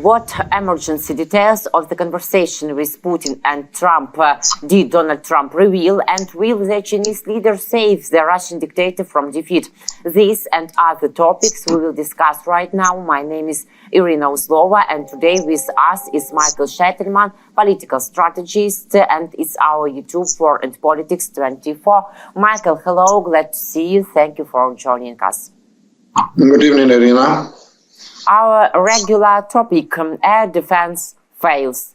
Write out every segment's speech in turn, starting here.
What emergency details of the conversation with Putin and Trump did Donald Trump reveal, and will the Chinese leader save the Russian dictator from defeat? This and other topics we will discuss right now. My name is Irina Uzlova, and today with us is Michael Sheitelman, political strategist, and it's our YouTube for and Politics 24. Michael, hello, glad to see you. Thank you for joining us. Good evening, Irina. Our regular topic, air defense fails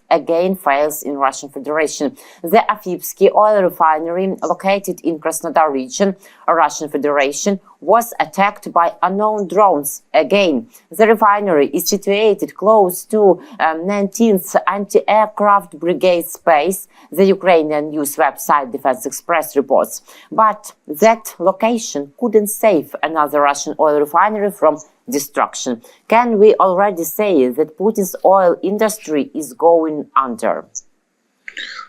in Russian Federation. The Afipsky oil refinery, located in Krasnodar region, Russian Federation, was attacked by unknown drones again. The refinery is situated close to 19th Anti-Aircraft Brigade base, the Ukrainian news website Defense Express reports. But that location couldn't save another Russian oil refinery from destruction. Can we already say that Putin's oil industry is going under?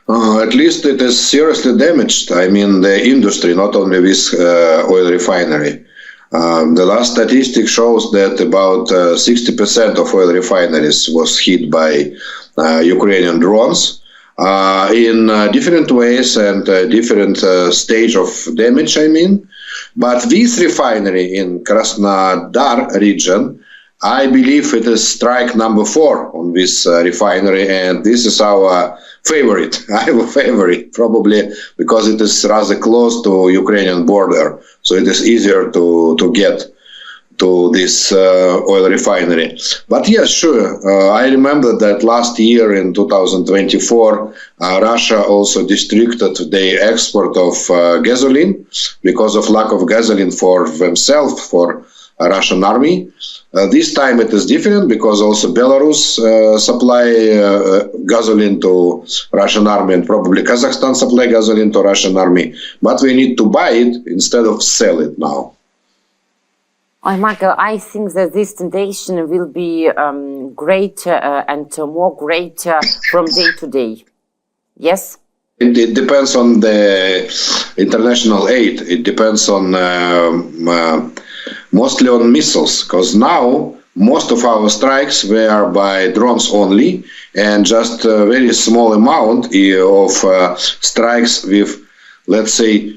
At least it is seriously damaged. I mean, the industry, not only this oil refinery. The last statistic shows that about 60% of oil refineries was hit by Ukrainian drones in different ways and different stage of damage, I mean. But this refinery in Krasnodar region, I believe it is strike number 4 on this refinery, and this is our favorite. I have a favorite, probably because it is rather close to Ukrainian border, so it is easier to get to this oil refinery. But yes, sure, I remember that last year in 2024, Russia also restricted the export of gasoline because of lack of gasoline for themselves, for Russian army. This time it is different because also Belarus supply gasoline to Russian army, and probably Kazakhstan supply gasoline to Russian army. But we need to buy it instead of sell it now. Michael, I think that this tendency will be great and more great from day to day. Yes? It depends on the international aid. It depends on mostly on missiles, because now most of our strikes were by drones only, and just a very small amount of strikes with, let's say,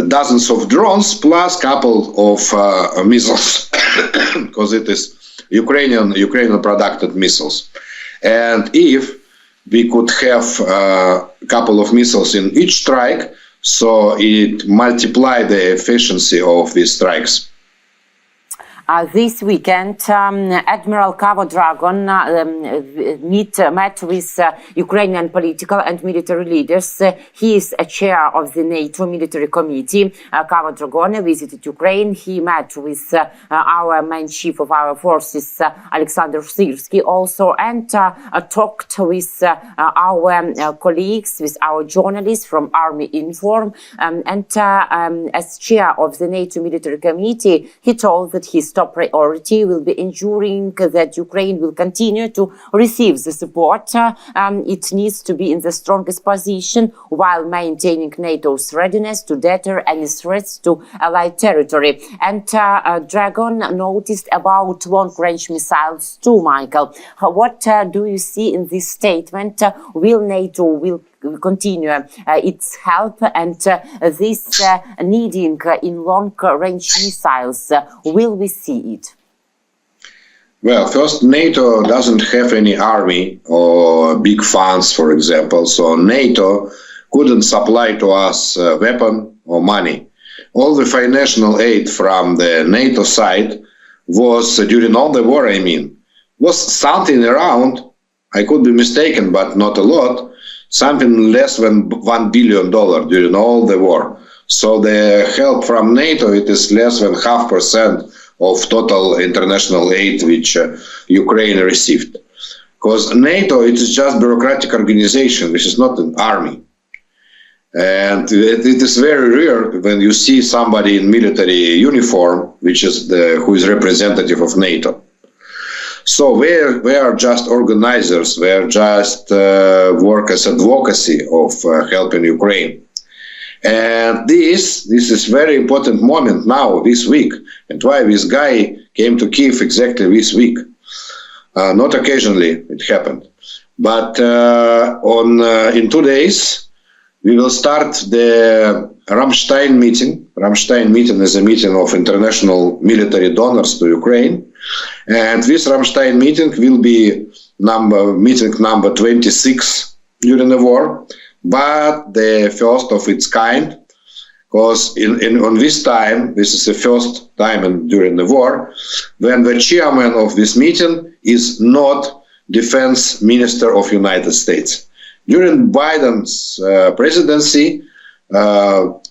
dozens of drones plus couple of missiles, because it is Ukrainian produced missiles. And if we could have a couple of missiles in each strike, so it multiply the efficiency of these strikes. This weekend, Admiral Dragon met with Ukrainian political and military leaders. He is a chair of the NATO military committee. Dragon visited Ukraine. He met with our main chief of our forces, Alexander Syrsky, also, and talked with our colleagues, with our journalists from Army Inform. As chair of the NATO military committee, he told that his top priority will be ensuring that Ukraine will continue to receive the support it needs to be in the strongest position while maintaining NATO's readiness to deter any threats to allied territory. And Dragon noticed about long-range missiles too, Michael. What do you see in this statement? Will NATO continue its help, and this needing in long-range missiles, will we see it? Well, first, NATO doesn't have any army or big funds, for example, so NATO couldn't supply to us weapon or money. All the financial aid from the NATO side was, during all the war, was something around, I could be mistaken, but not a lot, something less than $1 billion during all the war. So the help from NATO, it is less than 0.5% of total international aid which Ukraine received. Because NATO, it is just bureaucratic organization, which is not an army. And it is very rare when you see somebody in military uniform, which is who is representative of NATO. So we are just organizers, we are just work as advocacy of helping Ukraine. And this is very important moment now, this week, and why this guy came to Kyiv exactly this week. Not occasionally, it happened. But in 2 days, we will start the Ramstein meeting. Ramstein meeting is a meeting of international military donors to Ukraine. And this Ramstein meeting will be meeting number 26 during the war, but the first of its kind, because on this time, this is the first time during the war, when the chairman of this meeting is not Defense Minister of United States. During Biden's presidency, Mr.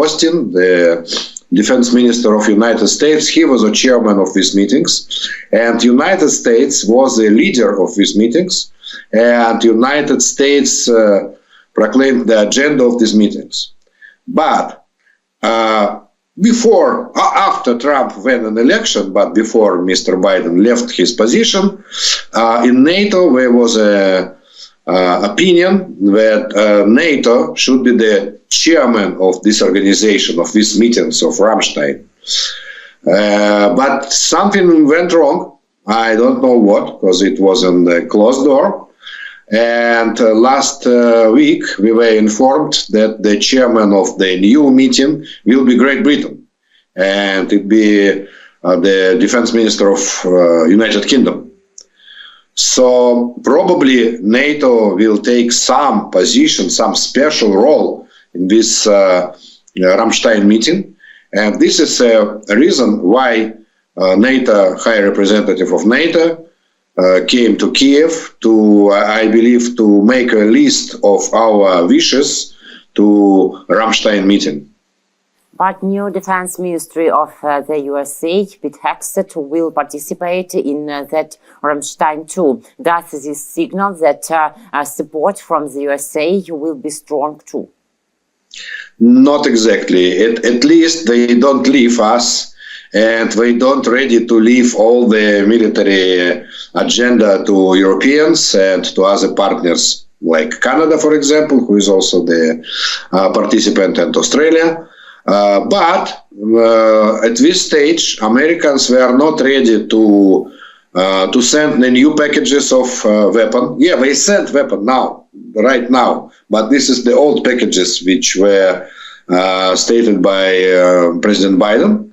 Austin, the Defense Minister of United States, he was a chairman of these meetings, and United States was the leader of these meetings, and United States proclaimed the agenda of these meetings. But after Trump won an election, but before Mr. Biden left his position, in NATO there was a opinion that NATO should be the chairman of this organization, of these meetings of Ramstein. But something went wrong. I don't know what, because it was in the closed door. And last week we were informed that the chairman of the new meeting will be Great Britain, and it be the defense minister of United Kingdom. So probably NATO will take some position, some special role in this Ramstein meeting. And this is a reason why NATO, High Representative of NATO, came to Kyiv to, I believe, to make a list of our wishes to Ramstein meeting. But new defense ministry of the USA, Pete Hegseth, will participate in that Ramstein too. Does this signal that support from the USA will be strong too? Not exactly. At least they don't leave us, and they don't ready to leave all the military agenda to Europeans and to other partners like Canada, for example, who is also the participant, and Australia. But at this stage, Americans were not ready to send the new packages of weapons. Yeah, they sent weapons right now, but this is the old packages which were stated by President Biden.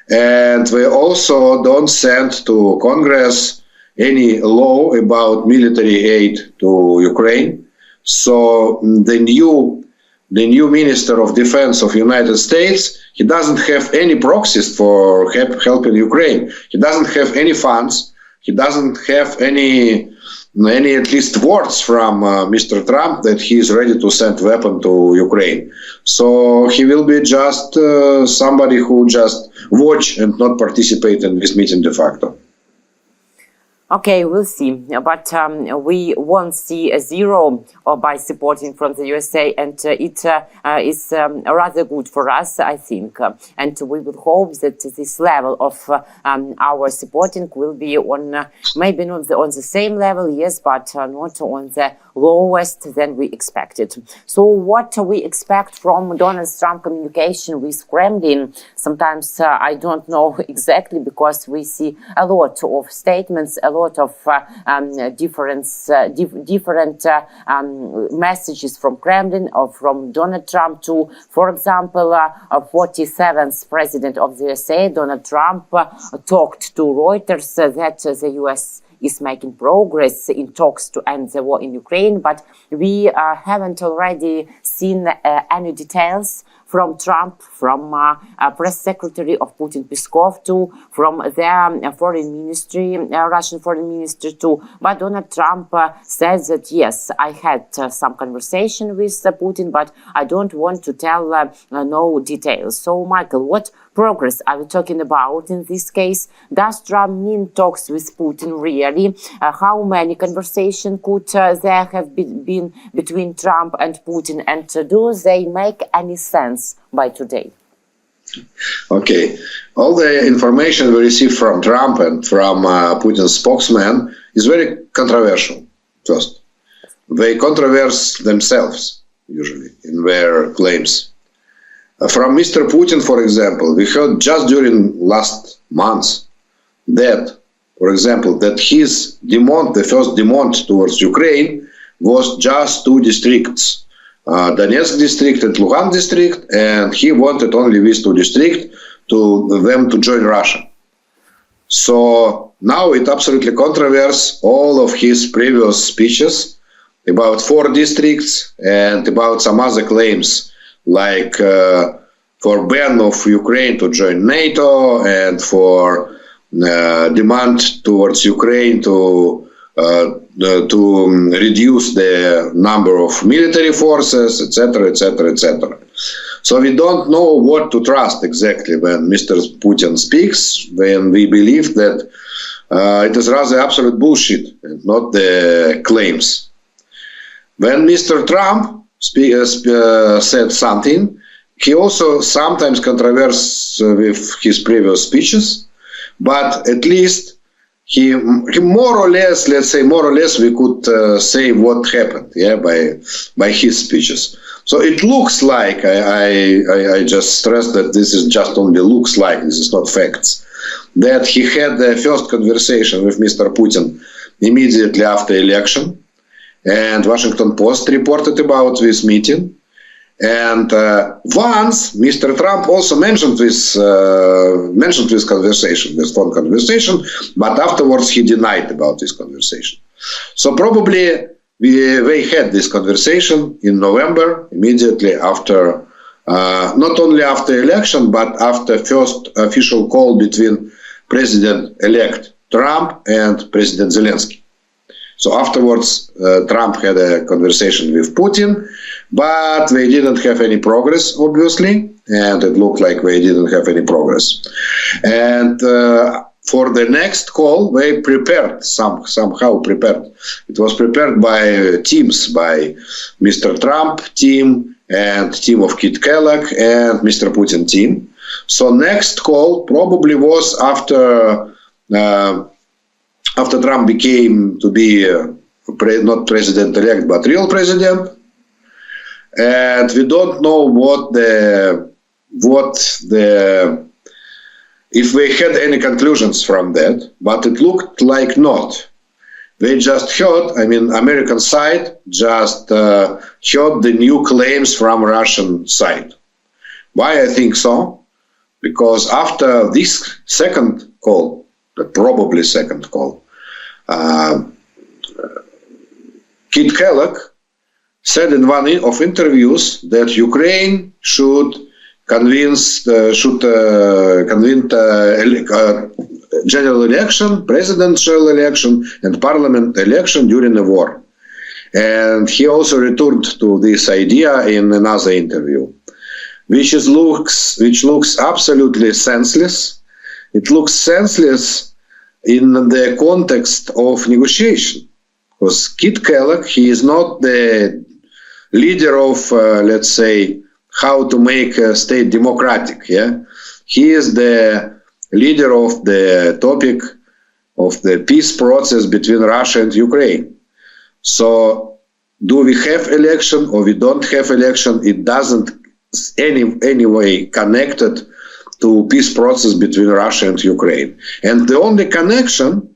And they also don't send to Congress any law about military aid to Ukraine. So the new Minister of Defense of United States, he doesn't have any proxies for helping Ukraine. He doesn't have any funds. He doesn't have any at least words from Mr. Trump that he is ready to send weapons to Ukraine. So he will be just somebody who just watch and not participate in this meeting de facto. Okay, we'll see. But we won't see a zero by supporting from the USA, and it is rather good for us, I think. And we would hope that this level of our supporting will be on, maybe not on the same level, yes, but not on the lowest than we expected. So what we expect from Donald Trump communication with Kremlin, sometimes I don't know exactly, because we see a lot of statements, a lot of different messages from Kremlin or from Donald Trump to, for example, 47th president of the USA, Donald Trump, talked to Reuters that the US is making progress in talks to end the war in Ukraine, but we haven't already seen any details from Trump, from press secretary of Putin Peskov to from their foreign ministry, Russian foreign minister too. But Donald Trump says that yes, I had some conversation with Putin, but I don't want to tell no details. So Michael, what progress are we talking about in this case? Does Trump mean talks with Putin really? How many conversations could there have been between Trump and Putin, and do they make any sense by today? Okay, all the information we received from Trump and from Putin's spokesman is very controversial. First, they controverse themselves usually in their claims. From Mr. Putin, for example, we heard just during last months that for example, that his demand, the first demand towards Ukraine, was just two districts, Donetsk district and Luhansk district, and he wanted only these two districts to them to join Russia. So now it absolutely contravenes all of his previous speeches about 4 districts and about some other claims, like for ban of Ukraine to join NATO and for demand towards Ukraine to reduce the number of military forces, etc., etc., etc. So we don't know what to trust exactly when Mr. Putin speaks, when we believe that it is rather absolute bullshit and not the claims. When Mr. Trump said something, he also sometimes controverses with his previous speeches, but at least he more or less, let's say, more or less, we could say what happened, by his speeches. So it looks like, I just stress that this is just only looks like, this is not facts, that he had the first conversation with Mr. Putin immediately after election, and Washington Post reported about this meeting. And once Mr. Trump also mentioned this conversation, this phone conversation, but afterwards he denied about this conversation. So probably they had this conversation in November, immediately after, not only after election, but after first official call between President-elect Trump and President Zelensky. So afterwards, Trump had a conversation with Putin, but they didn't have any progress, obviously, and it looked like they didn't have any progress. And for the next call, they prepared, somehow prepared. It was prepared by teams, by Mr. Trump team and team of Kit Kellogg and Mr. Putin team. So next call probably was after Trump became to be not president-elect, but real president. And we don't know if they had any conclusions from that, but it looked like not. They just heard, American side just heard the new claims from Russian side. Why I think so? Because after this second call, probably second call, Kit Kellogg said in one of interviews that Ukraine should convince general election, presidential election, and parliament election during the war. And he also returned to this idea in another interview, which looks absolutely senseless. It looks senseless in the context of negotiation, because Kit Kellogg, he is not the leader of, let's say, how to make a state democratic. He is the leader of the topic of the peace process between Russia and Ukraine. So, do we have election or we don't have election? It doesn't any way connected to peace process between Russia and Ukraine. And the only connection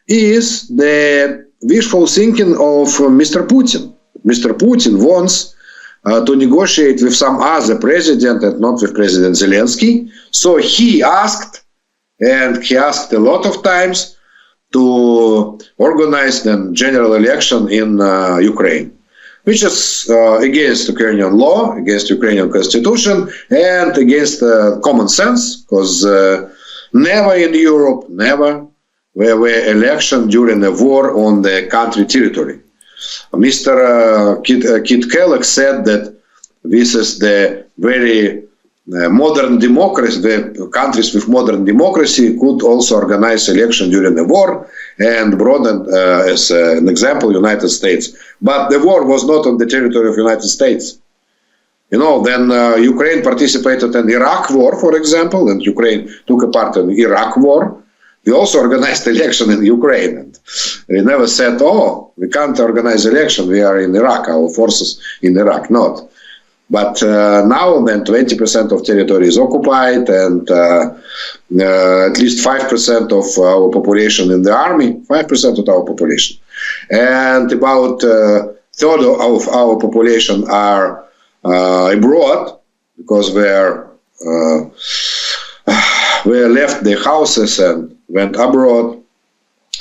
is the wishful thinking of Mr. Putin. Mr. Putin wants to negotiate with some other president and not with President Zelensky. So he asked, and he asked a lot of times, to organize the general election in Ukraine, which is against Ukrainian law, against Ukrainian constitution, and against common sense, because never in Europe, never were election during a war on the country territory. Mr. Kit Kellogg said that this is the very modern democracy, the countries with modern democracy could also organize election during the war, and brought as an example United States. But the war was not on the territory of United States. Then Ukraine participated in Iraq war, for example, and Ukraine took a part in the Iraq war. We also organized election in Ukraine. And we never said, we can't organize election, we are in Iraq, our forces in Iraq. Not. But now then 20% of territory is occupied, and at least 5% of our population in the army, 5% of our population. And about third of our population are abroad, because we left the houses and went abroad.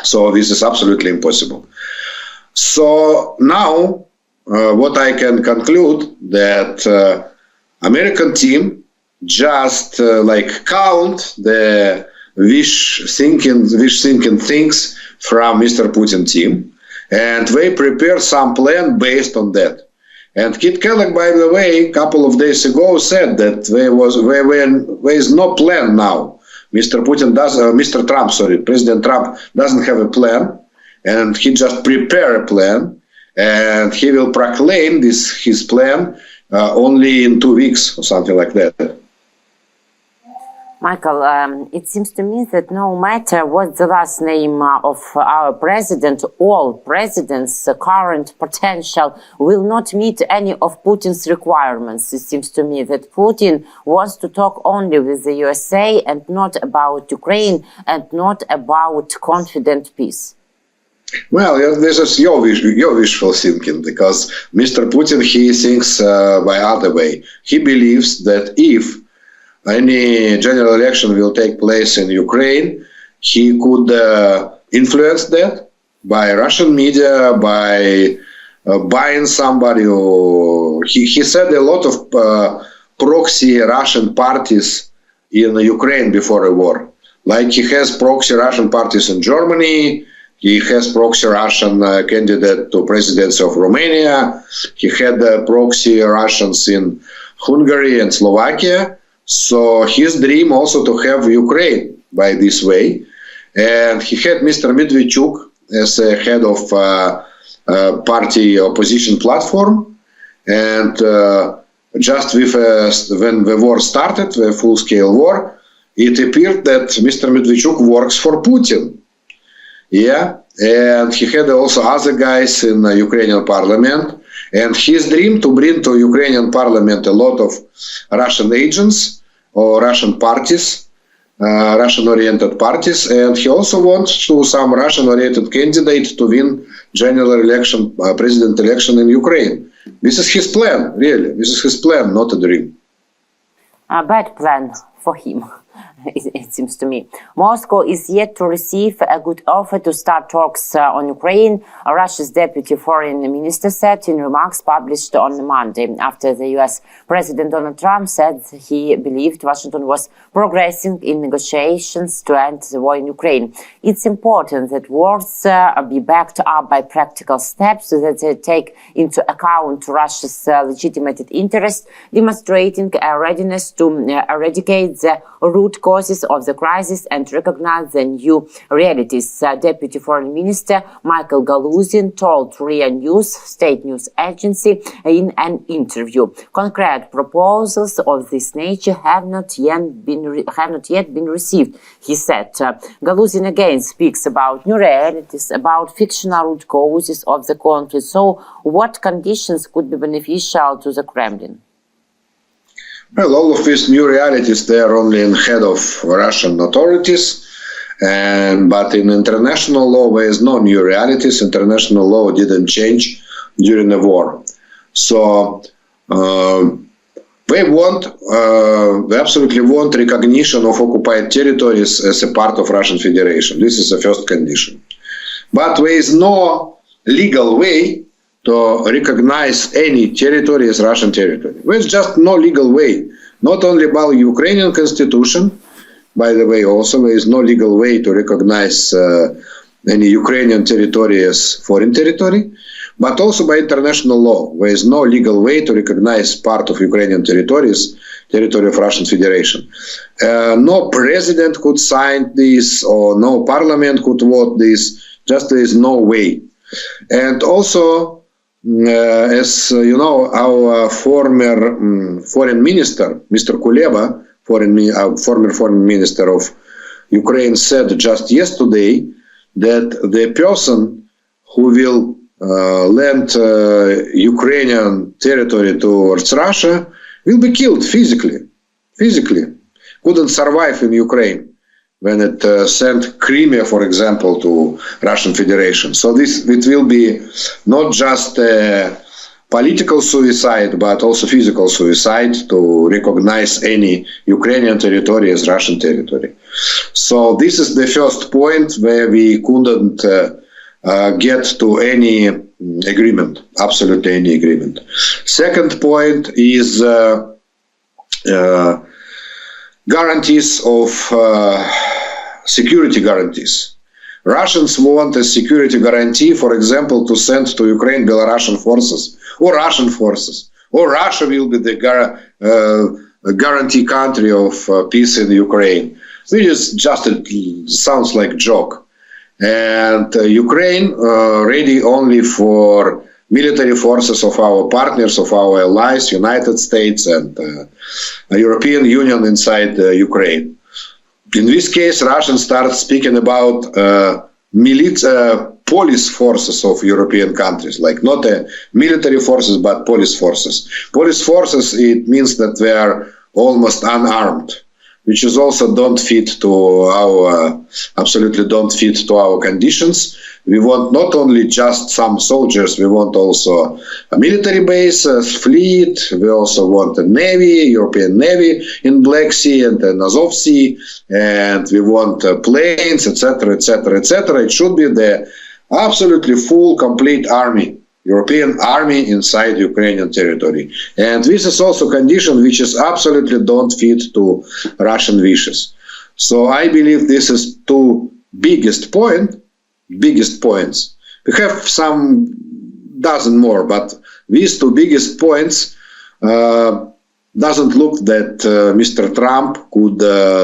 So this is absolutely impossible. So now what I can conclude that American team just count the wish thinking things from Mr. Putin team, and they prepare some plan based on that. And Kit Kellogg, by the way, a couple of days ago said that there is no plan now. President Trump doesn't have a plan, and he just prepare a plan, and he will proclaim his plan only in 2 weeks or something like that. Michael, it seems to me that no matter what the last name of our president, all presidents, current, potential, will not meet any of Putin's requirements. It seems to me that Putin wants to talk only with the USA and not about Ukraine and not about confident peace. Well, this is your wishful thinking, because Mr. Putin, he thinks by other way. He believes that if any general election will take place in Ukraine, he could influence that by Russian media, by buying somebody. He said a lot of proxy Russian parties in Ukraine before the war. Like he has proxy Russian parties in Germany, he has proxy Russian candidate to presidency of Romania, he had proxy Russians in Hungary and Slovakia. So his dream also to have Ukraine by this way. And he had Mr. Medvedchuk as a head of party opposition platform. And just when the war started, the full-scale war, it appeared that Mr. Medvedchuk works for Putin. Yeah, and he had also other guys in the Ukrainian parliament. And his dream to bring to Ukrainian parliament a lot of Russian agents or Russian parties, Russian-oriented parties, and he also wants to some Russian-oriented candidate to win general election, president election in Ukraine. This is his plan, really. This is his plan, not a dream. A bad plan for him. It seems to me. Moscow is yet to receive a good offer to start talks on Ukraine, Russia's deputy foreign minister said in remarks published on Monday, after the US President Donald Trump said he believed Washington was progressing in negotiations to end the war in Ukraine. It's important that words be backed up by practical steps that they take into account Russia's legitimate interest, demonstrating a readiness to eradicate the root causes of the crisis and recognize the new realities. Deputy Foreign Minister Michael Galuzin told RIA News, state news agency, in an interview. Concrete proposals of this nature have not yet been received, he said. Galuzin again speaks about new realities, about fictional root causes of the conflict. So, what conditions could be beneficial to the Kremlin? Well, all of these new realities, they are only in head of Russian authorities, but in international law, there is no new realities. International law didn't change during the war. So they absolutely want recognition of occupied territories as a part of Russian Federation. This is the first condition. But there is no legal way to recognize any territory as Russian territory. There's just no legal way. Not only by Ukrainian constitution, by the way, also there is no legal way to recognize any Ukrainian territory as foreign territory, but also by international law. There is no legal way to recognize part of Ukrainian territories, territory of Russian Federation. No president could sign this, or no parliament could vote this. Just there is no way. And also, as you know, our former foreign minister, Mr. Kuleba, former foreign minister of Ukraine, said just yesterday that the person who will lend Ukrainian territory towards Russia will be killed physically. Couldn't survive in Ukraine when it sent Crimea, for example, to Russian Federation. So it will be not just a political suicide, but also physical suicide to recognize any Ukrainian territory as Russian territory. So this is the first point where we couldn't get to any agreement, absolutely any agreement. Second point is guarantees of security guarantees. Russians want a security guarantee, for example, to send to Ukraine Belarusian forces or Russian forces, or Russia will be the guarantee country of peace in Ukraine, which is just sounds like a joke. And Ukraine ready only for military forces of our partners, of our allies, United States and European Union inside Ukraine. In this case, Russians start speaking about police forces of European countries, like not military forces, but police forces. Police forces, it means that they are almost unarmed, which is also absolutely don't fit to our conditions. We want not only just some soldiers, we want also a military base, a fleet. We also want a navy, European navy in Black Sea and the Azov Sea, and we want planes, etc., etc., etc. It should be the absolutely full, complete army, European army inside Ukrainian territory. And this is also a condition which is absolutely don't fit to Russian wishes. So I believe this is two biggest points. We have some dozen more, but these two biggest points doesn't look that Mr. Trump could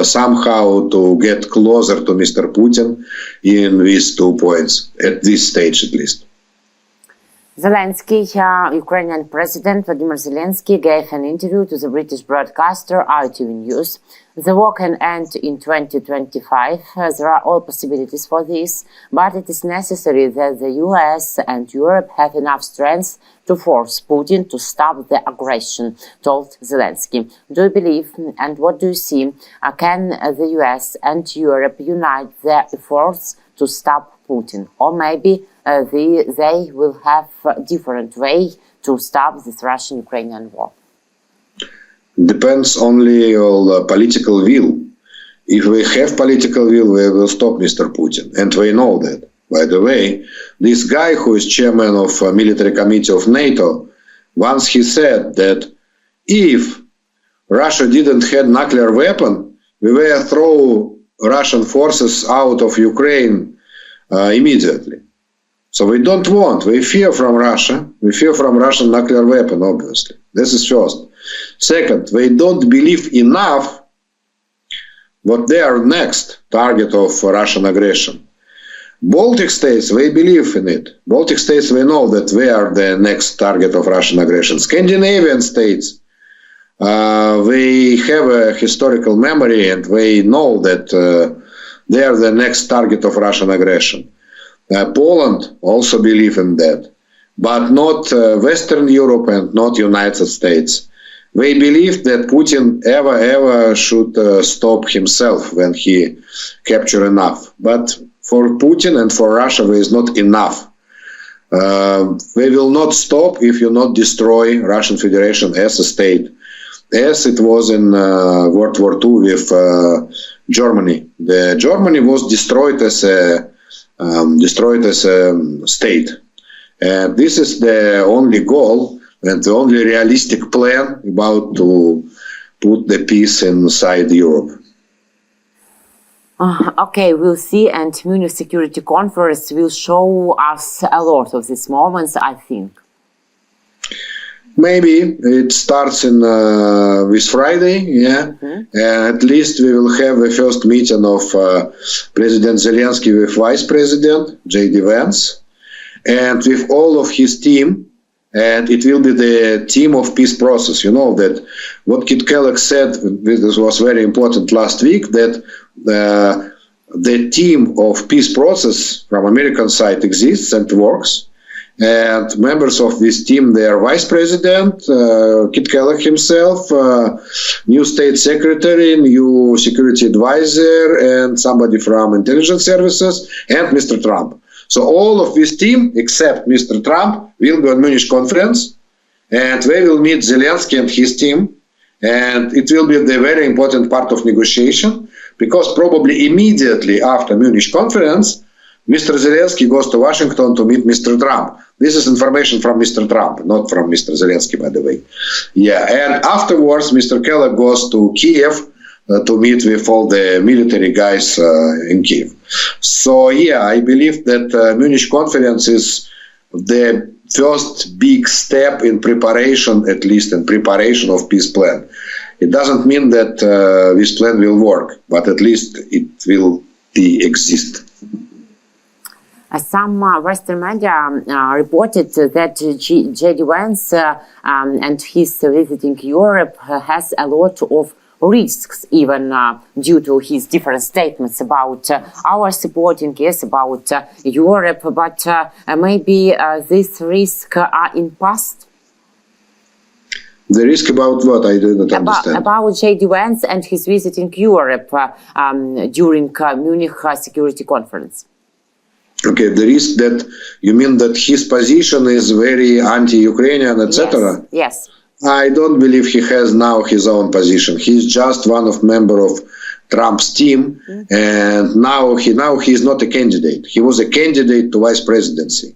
somehow to get closer to Mr. Putin in these 2 points, at this stage at least. Zelensky, Ukrainian President Vladimir Zelensky, gave an interview to the British broadcaster ITV News. The war can end in 2025. There are all possibilities for this, but it is necessary that the US and Europe have enough strength to force Putin to stop the aggression, told Zelensky. Do you believe, and what do you see, can the US and Europe unite their efforts to stop Putin? Or maybe they will have a different way to stop this Russian-Ukrainian war? Depends only on political will. If we have political will, we will stop Mr. Putin. And we know that. By the way, this guy who is chairman of military committee of NATO, once he said that if Russia didn't have nuclear weapon, we will throw Russian forces out of Ukraine immediately. So we don't want, we fear from Russia, we fear from Russian nuclear weapon, obviously. This is first. Second, we don't believe enough what they are next target of Russian aggression. Baltic states, we believe in it. Baltic states, we know that we are the next target of Russian aggression. Scandinavian states, we have a historical memory and we know that they are the next target of Russian aggression. Poland also believe in that, but not Western Europe and not United States. We believe that Putin ever should stop himself when he capture enough. But for Putin and for Russia, there is not enough. We will not stop if you not destroy Russian Federation as a state, as it was in World War II with Germany. Germany was destroyed as a state. And this is the only goal and the only realistic plan about to put the peace inside Europe. Okay, we'll see, and Munich Security Conference will show us a lot of these moments, I think. Maybe it starts in this Friday, yeah. Mm-hmm. At least we will have the first meeting of President Zelensky with Vice President J.D. Vance, and with all of his team. And it will be the team of peace process. You know that what Kit Kellogg said, this was very important last week, that the team of peace process from American side exists and works. And members of this team, they are Vice President, Kit Kellogg himself, new State Secretary, new Security Advisor, and somebody from Intelligence Services, and Mr. Trump. So all of this team, except Mr. Trump, will be on Munich conference, and they will meet Zelensky and his team, and it will be the very important part of negotiation, because probably immediately after Munich conference, Mr. Zelensky goes to Washington to meet Mr. Trump. This is information from Mr. Trump, not from Mr. Zelensky, by the way. Yeah, and afterwards, Mr. Kellogg goes to Kyiv to meet with all the military guys in Kyiv. So, yeah, I believe that Munich conference is the first big step in preparation, at least in preparation of peace plan. It doesn't mean that this plan will work, but at least it will exist. Some Western media reported that J.D. Vance and his visiting Europe has a lot of risks, even due to his different statements about our supporting, yes, about Europe, but maybe these risks are in past. The risk about what? I didn't understand. About J.D. Vance and his visiting Europe during Munich Security Conference. Okay, the risk that you mean that his position is very anti-Ukrainian, etc. Yes. I don't believe he has now his own position. He's just one of member of Trump's team, and now he is not a candidate. He was a candidate to vice presidency,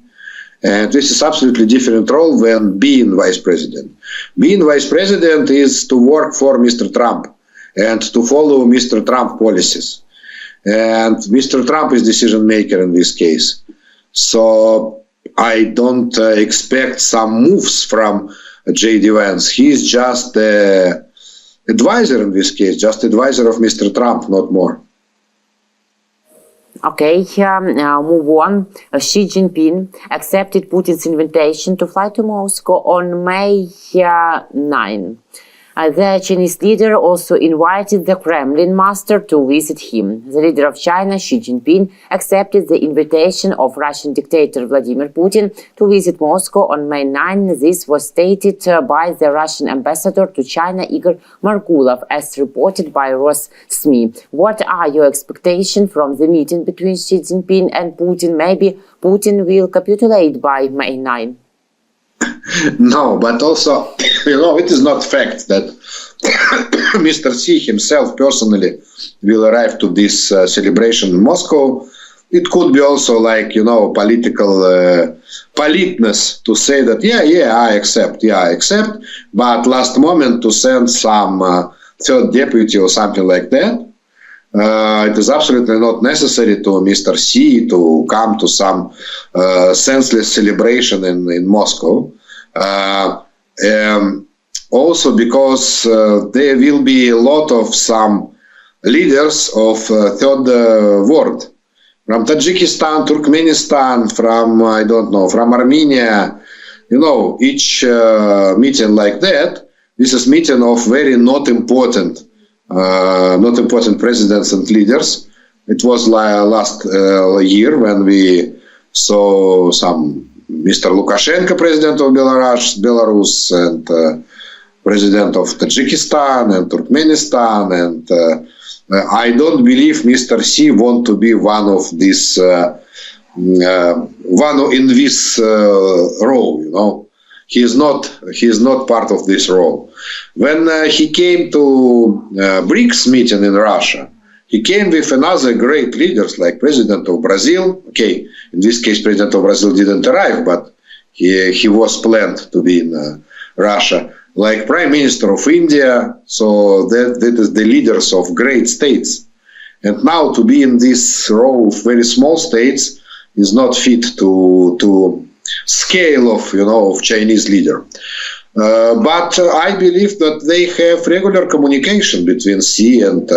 and this is absolutely different role than being vice president. Being vice president is to work for Mr. Trump and to follow Mr. Trump policies. And Mr. Trump is decision maker in this case. So I don't expect some moves from J.D. Vance. He's just an advisor in this case, just advisor of Mr. Trump, not more. Okay, move on. Xi Jinping accepted Putin's invitation to fly to Moscow on May 9. The Chinese leader also invited the Kremlin master to visit him. The leader of China, Xi Jinping, accepted the invitation of Russian dictator Vladimir Putin to visit Moscow on May 9. This was stated by the Russian ambassador to China, Igor Margulov, as reported by Rosmi. What are your expectations from the meeting between Xi Jinping and Putin? Maybe Putin will capitulate by May 9. No, but also, it is not fact that Mr. Xi himself personally will arrive to this celebration in Moscow. It could be also like, political politeness to say that, I accept, but last moment to send some third deputy or something like that. It is absolutely not necessary to Mr. Xi to come to some senseless celebration in Moscow. Also because there will be a lot of some leaders of third world, from Tajikistan, Turkmenistan, from Armenia, each meeting like that, this is meeting of very not important presidents and leaders. It was last year when we saw some Mr. Lukashenko, president of Belarus, and president of Tajikistan and Turkmenistan, and I don't believe Mr. Xi want to be one of this, one in this role. He is not part of this role. When he came to BRICS meeting in Russia, he came with another great leaders like President of Brazil. Okay, in this case, President of Brazil didn't arrive, but he was planned to be in Russia. Like Prime Minister of India, so that is the leaders of great states. And now to be in this row of very small states is not fit to scale of Chinese leader. But I believe that they have regular communication between Xi and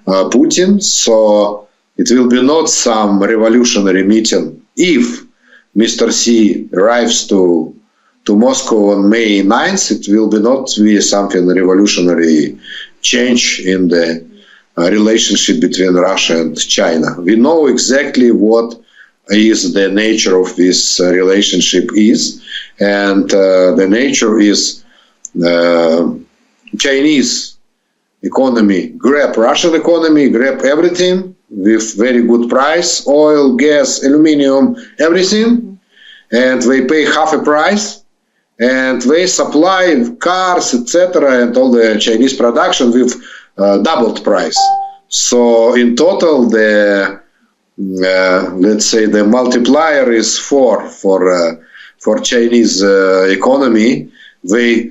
Putin, so it will be not some revolutionary meeting. If Mr. Xi arrives to Moscow on May 9th, it will not be something revolutionary change in the relationship between Russia and China. We know exactly what is the nature of this relationship is. And the nature is Chinese economy grab Russian economy, grab everything with very good price, oil, gas, aluminium, everything. And they pay half a price. And they supply cars, etc., and all the Chinese production with doubled price. So in total, the let's say the multiplier is 4 for Chinese economy. They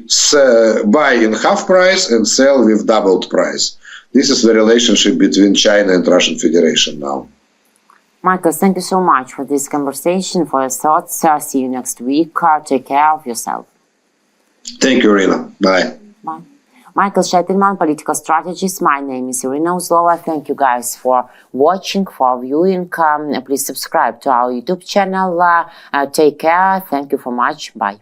buy in half price and sell with doubled price. This is the relationship between China and Russian Federation now. Michael, thank you so much for this conversation, for your thoughts. See you next week. Take care of yourself. Thank you, Irina. Bye. Bye. Michael Sheitelman, political strategist. My name is Irina Uzlova. Thank you guys for watching, for viewing. Please subscribe to our YouTube channel. Take care. Thank you so much. Bye.